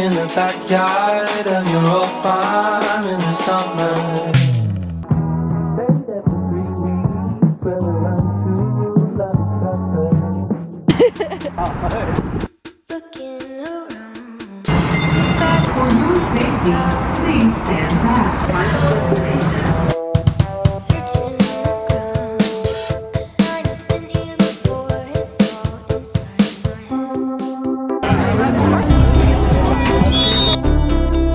in the backyard of your old farm in the summer. Stayed there for 3 weeks, where we learned to love each other. Looking around. For your safety, please stand back. Final destination. Searching around. 'Cause I've been here before. It's all inside my head.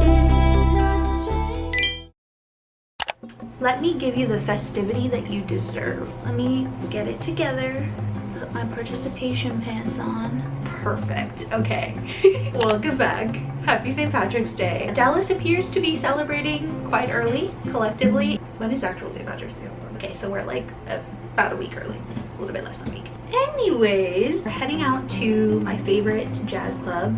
Is it not strange? Let me give you the festivity that you deserve. Let me get it together. Put my participation pants on. Perfect. Okay. Welcome back. Happy St. Patrick's Day. Dallas appears to be celebrating quite early, collectively. When is actual St. Patrick's Day? Okay, so we're like about a week early. A little bit less than a week. Anyways, we're heading out to my favorite jazz club.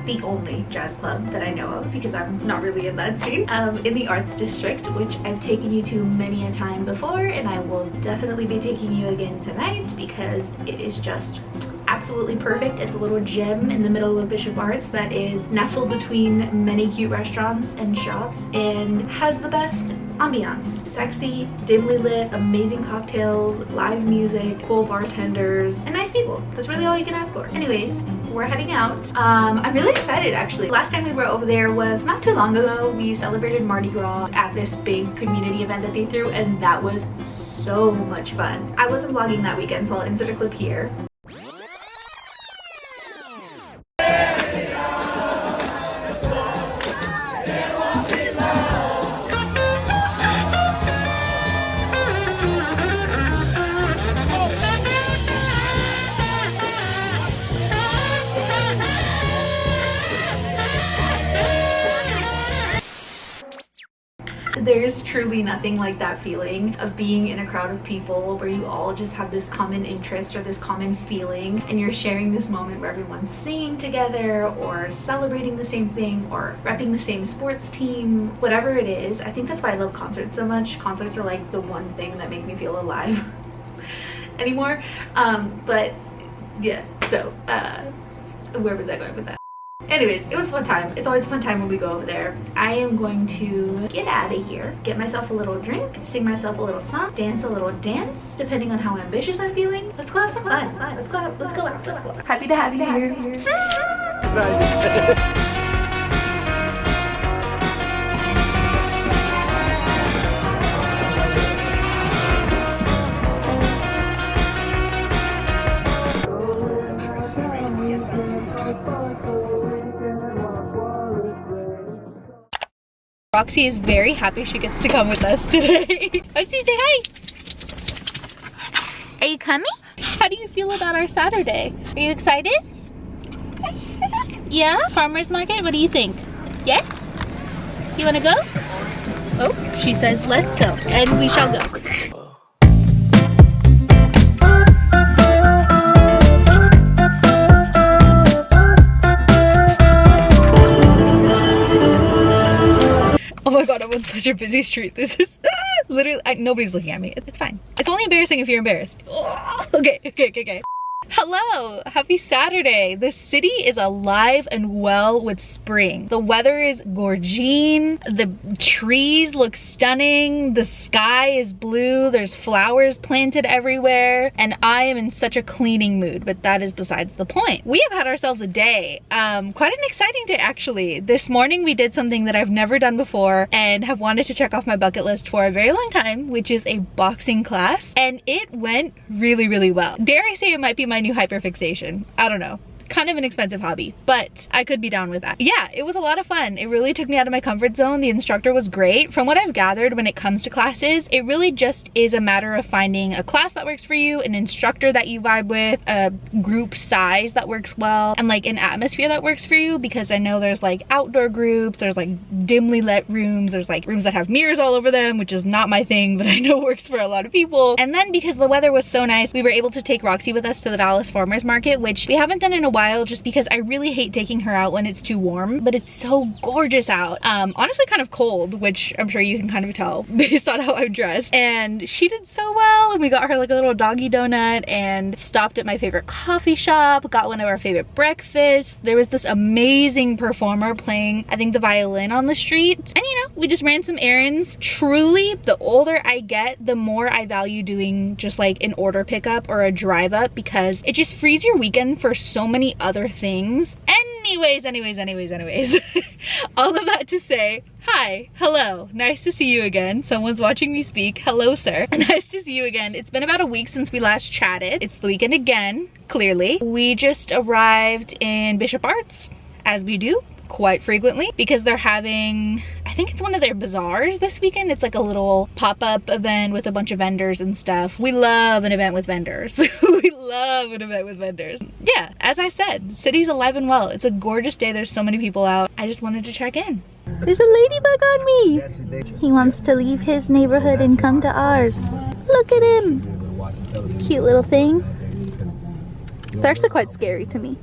The only jazz club that I know of, because I'm not really in that scene, in the Arts District, which I've taken you to many a time before, and I will definitely be taking you again tonight because it is just absolutely perfect. It's a little gem in the middle of Bishop Arts that is nestled between many cute restaurants and shops and has the best ambiance. Sexy, dimly lit, amazing cocktails, live music, cool bartenders, and nice people. That's really all you can ask for. Anyways, we're heading out. I'm really excited actually. Last time we were over there was not too long ago. We celebrated Mardi Gras at this big community event that they threw, and that was so much fun. I wasn't vlogging that weekend, so I'll insert a clip here. There's truly nothing like that feeling of being in a crowd of people where you all just have this common interest or this common feeling, and you're sharing this moment where everyone's singing together or celebrating the same thing or repping the same sports team, whatever it is. I think that's why I love concerts so much. Concerts are like the one thing that make me feel alive anymore. But yeah, so where was I going with that? Anyways, it was a fun time. It's always a fun time when we go over there. I am going to get out of here, get myself a little drink, sing myself a little song, dance a little dance, depending on how ambitious I'm feeling. Let's go have some fun. Let's go out. Let's go out. Happy to have you here. Roxy is very happy she gets to come with us today. Roxy, say hi. Are you coming? How do you feel about our Saturday? Are you excited? Yeah? Farmer's market? What do you think? Yes? You wanna go? Oh, she says let's go. And we shall go. Oh my god, I'm on such a busy street. This is literally, nobody's looking at me. It's fine. It's only embarrassing if you're embarrassed. Okay. Hello, happy Saturday. The city is alive and well with spring. The weather is gorgeous. The trees look stunning. The sky is blue. There's flowers planted everywhere. And I am in such a cleaning mood, but that is besides the point. We have had ourselves a day. Quite an exciting day actually. This morning we did something that I've never done before and have wanted to check off my bucket list for a very long time, which is a boxing class. And it went really, really well. Dare I say it might be my new hyperfixation. I don't know. Kind of an expensive hobby, but I could be down with that. Yeah, it was a lot of fun. It really took me out of my comfort zone. The instructor was great. From what I've gathered when it comes to classes, it really just is a matter of finding a class that works for you, an instructor that you vibe with, a group size that works well, and like an atmosphere that works for you, because I know there's like outdoor groups, there's like dimly lit rooms, there's like rooms that have mirrors all over them, which is not my thing, but I know works for a lot of people. And then because the weather was so nice, we were able to take Roxy with us to the Dallas Farmers Market, which we haven't done in a while just because I really hate taking her out when it's too warm, but it's so gorgeous out. Honestly kind of cold, which I'm sure you can kind of tell based on how I'm dressed. And she did so well, and we got her like a little doggy donut and stopped at my favorite coffee shop, got one of our favorite breakfasts. There was this amazing performer playing, I think, the violin on the street. And you know, we just ran some errands. Truly, the older I get, the more I value doing just like an order pickup or a drive up, because it just frees your weekend for so many other things. Anyways, all of that to say, hi, hello, nice to see you again. Someone's watching me speak. Hello, sir. Nice to see you again. It's been about a week since we last chatted. It's the weekend again, clearly. We just arrived in Bishop Arts, as we do quite frequently, because they're having, I think it's one of their bazaars this weekend. It's like a little pop-up event with a bunch of vendors and stuff. We love an event with vendors. We love an event with vendors. Yeah, as I said, city's alive and well. It's a gorgeous day. There's so many people out. I just wanted to check in. There's a ladybug on me. He wants to leave his neighborhood and come to ours. Look at him. Cute little thing. It's actually quite scary to me,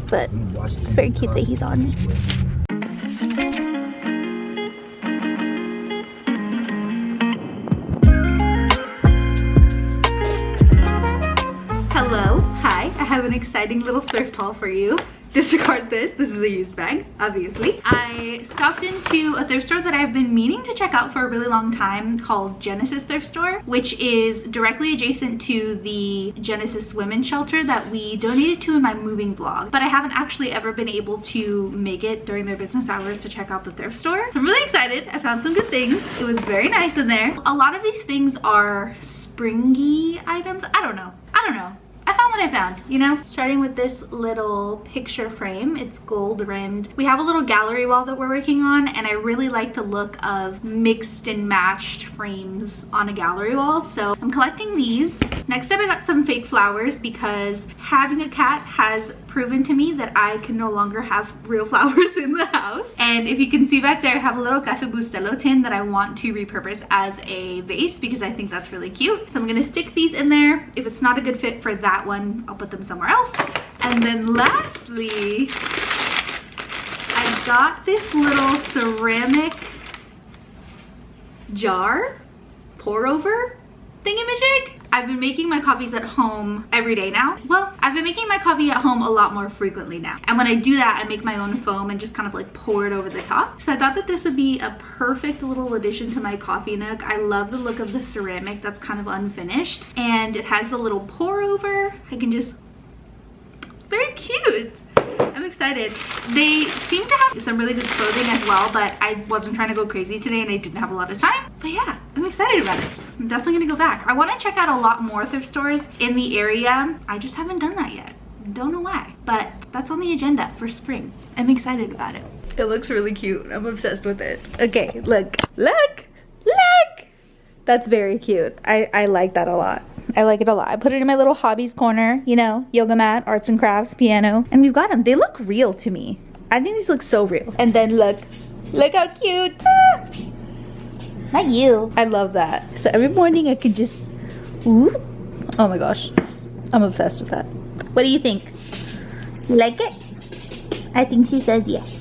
but it's very cute that he's on me. Hello, hi, I have an exciting little thrift haul for you. Disregard this is a used bag, obviously. I stopped into a thrift store that I've been meaning to check out for a really long time called Genesis Thrift Store, which is directly adjacent to the Genesis Women's Shelter that we donated to in my moving vlog. But I haven't actually ever been able to make it during their business hours to check out the thrift store. So I'm really excited. I found some good things. It was very nice in there. A lot of these things are springy items. I don't know. I found what I found, you know? Starting with this little picture frame. It's gold rimmed. We have a little gallery wall that we're working on, and I really like the look of mixed and matched frames on a gallery wall, so I'm collecting these. Next up, I got some fake flowers because having a cat has proven to me that I can no longer have real flowers in the house. And if you can see back there, I have a little Café Bustelo tin that I want to repurpose as a vase because I think that's really cute. So I'm gonna stick these in there. If it's not a good fit for that one, I'll put them somewhere else. And then lastly, I got this little ceramic jar pour over thingamajig. I've been making my coffees at home every day now. Well, I've been making my coffee at home a lot more frequently now. And when I do that, I make my own foam and just kind of like pour it over the top. So I thought that this would be a perfect little addition to my coffee nook. I love the look of the ceramic that's kind of unfinished. And it has the little pour over. I can just, very cute. I'm excited. They seem to have some really good clothing as well, but I wasn't trying to go crazy today and I didn't have a lot of time. But yeah, I'm excited about it. I'm definitely gonna go back. I want to check out a lot more thrift stores in the area. I just haven't done that yet. Don't know why, but that's on the agenda for spring. I'm excited about it. It looks really cute. I'm obsessed with it. Okay, look. That's very cute. I like that a lot. I like it a lot. I put it in my little hobbies corner, you know, yoga mat, arts and crafts, piano, and we've got them. They look real to me. I think these look so real. And then look how cute. Ah! Not you. I love that. So every morning I could just, ooh. Oh my gosh. I'm obsessed with that. What do you think? You like it? I think she says yes.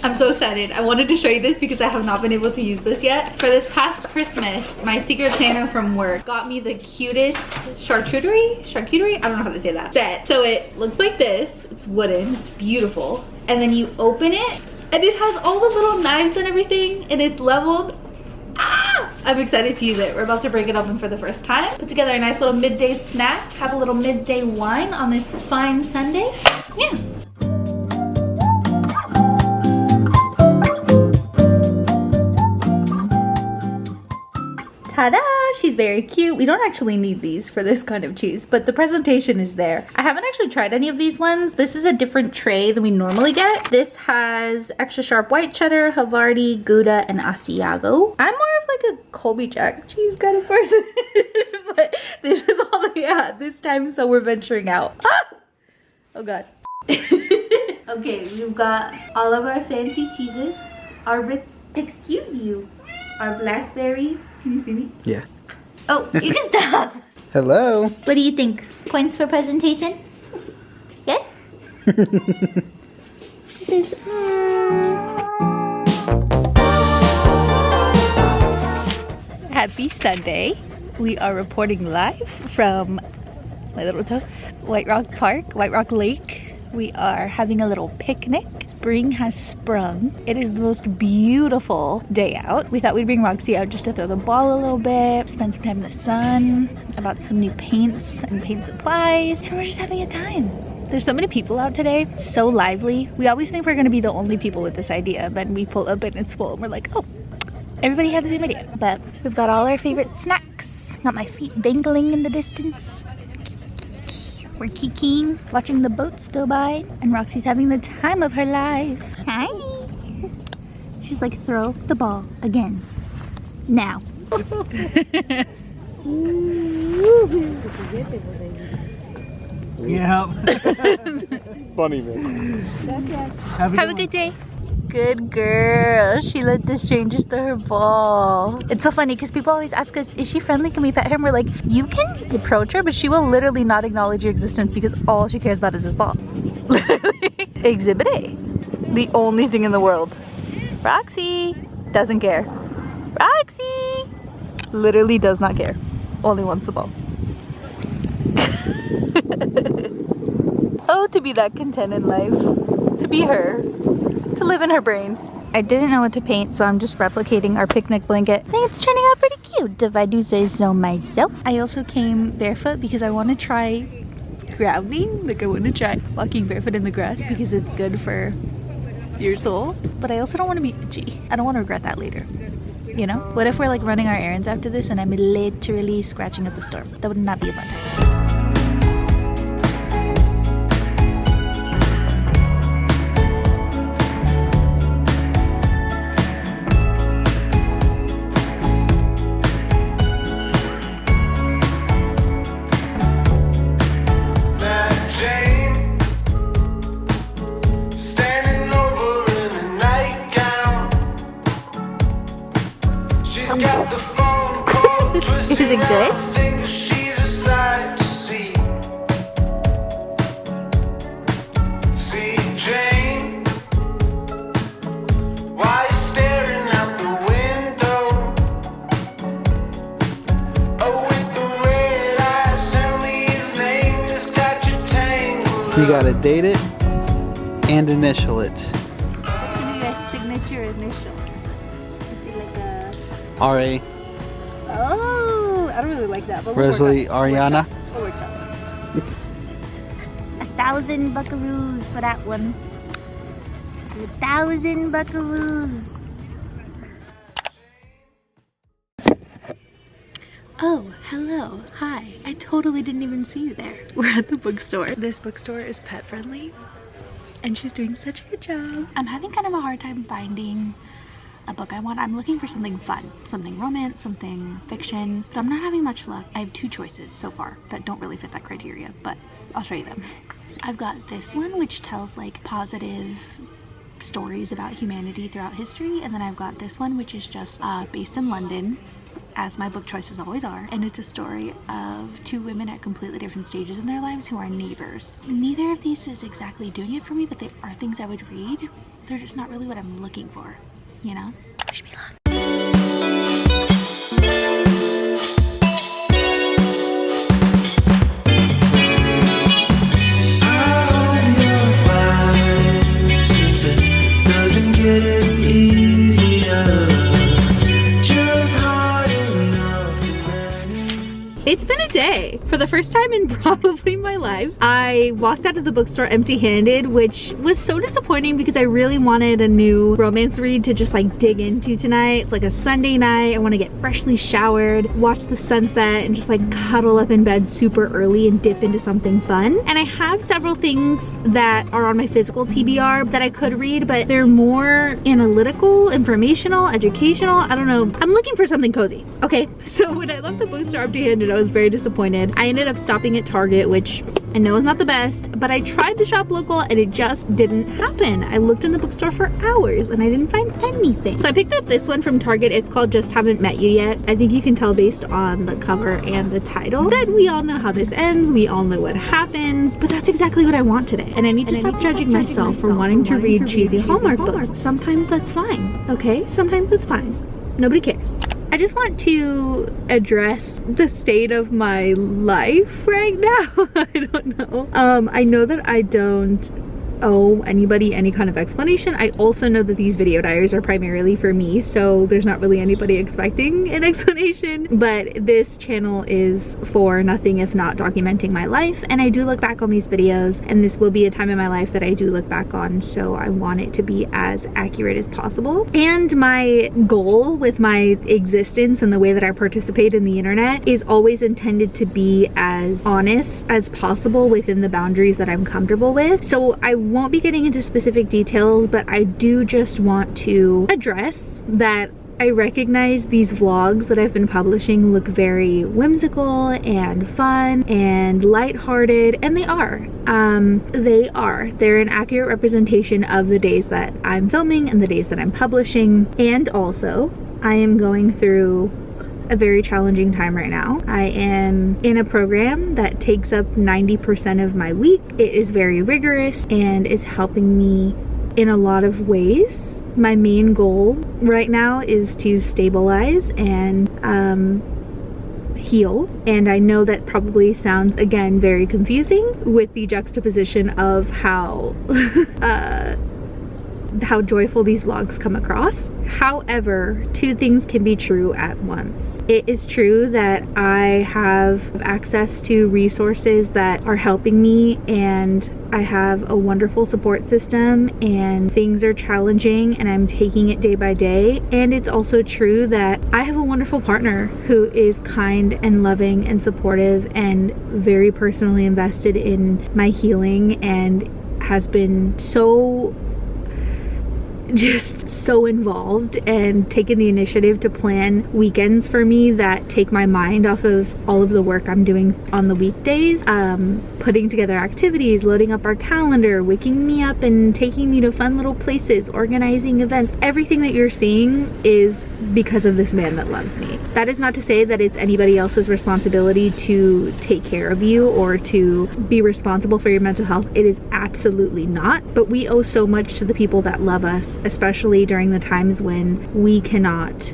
I'm so excited. I wanted to show you this because I have not been able to use this yet. For this past Christmas, my Secret Santa from work got me the cutest charcuterie? I don't know how to say that. Set. So it looks like this. It's wooden. It's beautiful. And then you open it and it has all the little knives and everything and it's leveled. Ah! I'm excited to use it. We're about to break it open for the first time. Put together a nice little midday snack. Have a little midday wine on this fine Sunday. Yeah. Ta-da! She's very cute. We don't actually need these for this kind of cheese, but the presentation is there. I haven't actually tried any of these ones. This is a different tray than we normally get. This has extra sharp white cheddar, Havarti, Gouda, and Asiago. I'm more of like a Colby Jack cheese kind of person, but this is all I got this time, so we're venturing out. Ah! Oh God. Okay, we've got all of our fancy cheeses. Our Ritz, excuse you, our blackberries. Can you see me? Yeah. Oh, you can stop. Hello. What do you think? Points for presentation? Yes? She says, Happy Sunday. We are reporting live from my little toe, White Rock Park, White Rock Lake. We are having a little picnic. Spring has sprung. It is the most beautiful day out. We thought we'd bring Roxy out just to throw the ball a little bit, spend some time in the sun. I bought some new paints and paint supplies, and we're just having a time. There's so many people out today, so lively. We always think we're gonna be the only people with this idea. Then we pull up and it's full and we're like, oh, everybody had the same idea. But we've got all our favorite snacks. Got my feet dangling in the distance. We're kikiing, watching the boats go by, and Roxy's having the time of her life. Hi! She's like, throw the ball again. Now. Yeah. Funny, man. Have a good day. Good girl. She let the strangers throw her ball. It's so funny because people always ask us, is she friendly? Can we pet her? And we're like, you can approach her, but she will literally not acknowledge your existence because all she cares about is this ball. Literally. Exhibit A. The only thing in the world. Roxy doesn't care. Roxy literally does not care. Only wants the ball. Oh, to be that content in life. To be her. To live in her brain. I didn't know what to paint, so I'm just replicating our picnic blanket. I think it's turning out pretty cute, if I do say so myself. I also came barefoot because I want to try grounding. Like I want to try walking barefoot in the grass because it's good for your soul. But I also don't want to be itchy. I don't want to regret that later. You know? What if we're like running our errands after this and I'm literally scratching up the storm? That would not be a fun time. Is it good? She's a sight to see. See, Jane, why you staring out the window? Oh, with the red eyes, tell me his name has got you tangled. You gotta date it and initial it. What's gonna be a signature initial? Like a... R.A. Oh, I don't really like that, but Rosalie, Arianna. We'll workshop. 1,000 buckaroos for that one. 1,000 buckaroos. Oh, hello. Hi. I totally didn't even see you there. We're at the bookstore. This bookstore is pet friendly and she's doing such a good job. I'm having kind of a hard time finding a book I want. I'm looking for something fun, something romance, something fiction, but I'm not having much luck. I have two choices so far that don't really fit that criteria, but I'll show you them. I've got this one which tells like positive stories about humanity throughout history, and then I've got this one which is just based in London, as my book choices always are, and it's a story of two women at completely different stages in their lives who are neighbors. Neither of these is exactly doing it for me, but they are things I would read. They're just not really what I'm looking for. You know? Wish me luck. It's been a day. For the first time in probably my life, I walked out of the bookstore empty-handed, which was so disappointing because I really wanted a new romance read to just like dig into tonight. It's like a Sunday night. I want to get freshly showered, watch the sunset, and just like cuddle up in bed super early and dip into something fun. And I have several things that are on my physical TBR that I could read, but they're more analytical, informational, educational. I don't know. I'm looking for something cozy. Okay, so when I left the bookstore empty-handed, I was was very disappointed. I ended up stopping at Target, which I know is not the best, but I tried to shop local and it just didn't happen. I looked in the bookstore for hours and I didn't find anything. So I picked up this one from Target. It's called Just Haven't Met You Yet. I think you can tell based on the cover and the title that we all know how this ends. We all know what happens, but that's exactly what I want today. And I need to stop judging myself for wanting to read cheesy Hallmark books. Sometimes that's fine, okay? Sometimes that's fine. Nobody cares. I just want to address the state of my life right now. I don't know. I know that I don't owe anybody any kind of explanation. I also know that these video diaries are primarily for me, so there's not really anybody expecting an explanation, but this channel is for nothing if not documenting my life, and I do look back on these videos, and this will be a time in my life that I do look back on, so I want it to be as accurate as possible. And my goal with my existence and the way that I participate in the internet is always intended to be as honest as possible within the boundaries that I'm comfortable with. So I won't be getting into specific details, but I do just want to address that I recognize these vlogs that I've been publishing look very whimsical and fun and lighthearted, and they are. They're an accurate representation of the days that I'm filming and the days that I'm publishing. And also, I am going through a very challenging time right now. I am in a program that takes up 90% of my week. It is very rigorous and is helping me in a lot of ways. My main goal right now is to stabilize and heal. And I know that probably sounds, again, very confusing with the juxtaposition of how joyful these vlogs come across. However, two things can be true at once. It is true that I have access to resources that are helping me, and I have a wonderful support system, and things are challenging and I'm taking it day by day. And it's also true that I have a wonderful partner who is kind and loving and supportive and very personally invested in my healing, and has been just so involved and taken the initiative to plan weekends for me that take my mind off of all of the work I'm doing on the weekdays, putting together activities, loading up our calendar, waking me up and taking me to fun little places, organizing events. Everything that you're seeing is because of this man that loves me. That is not to say that it's anybody else's responsibility to take care of you or to be responsible for your mental health. It is absolutely not, but we owe so much to the people that love us, especially during the times when we cannot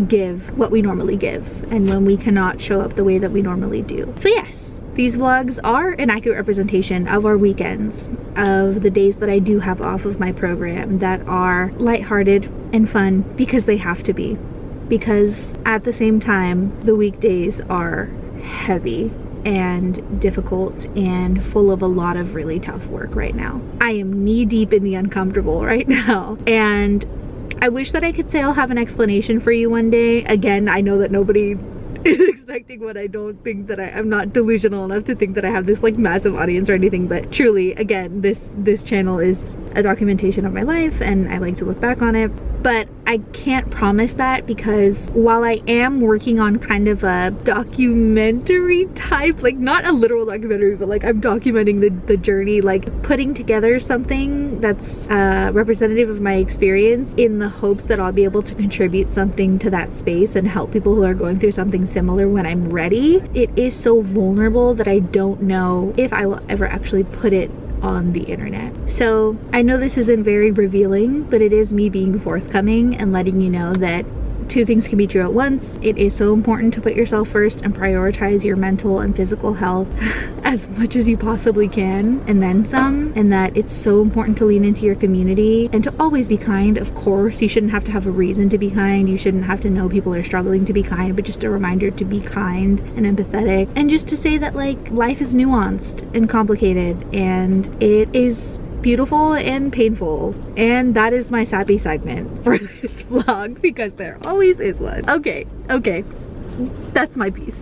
give what we normally give and when we cannot show up the way that we normally do. So yes, these vlogs are an accurate representation of our weekends, of the days that I do have off of my program, that are lighthearted and fun because they have to be. Because at the same time, the weekdays are heavy and difficult and full of a lot of really tough work right now. I am knee deep in the uncomfortable right now, and I wish that I could say I'll have an explanation for you one day. Again, I know that nobody is expecting what I don't think that I'm not delusional enough to think that I have this like massive audience or anything, but truly, again, this channel is a documentation of my life and I like to look back on it. But I can't promise that, because while I am working on kind of a documentary type, like not a literal documentary, but like I'm documenting the journey, like putting together something that's representative of my experience in the hopes that I'll be able to contribute something to that space and help people who are going through something similar when I'm ready. It is so vulnerable that I don't know if I will ever actually put it on the internet. So I know this isn't very revealing, but it is me being forthcoming and letting you know that two things can be true at once. It is so important to put yourself first and prioritize your mental and physical health as much as you possibly can, and then some, and that it's so important to lean into your community and to always be kind. Of course, you shouldn't have to have a reason to be kind. You shouldn't have to know people are struggling to be kind, but just a reminder to be kind and empathetic, and just to say that like life is nuanced and complicated, and it is beautiful and painful. And that is my sappy segment for this vlog, because there always is one. Okay, that's my piece.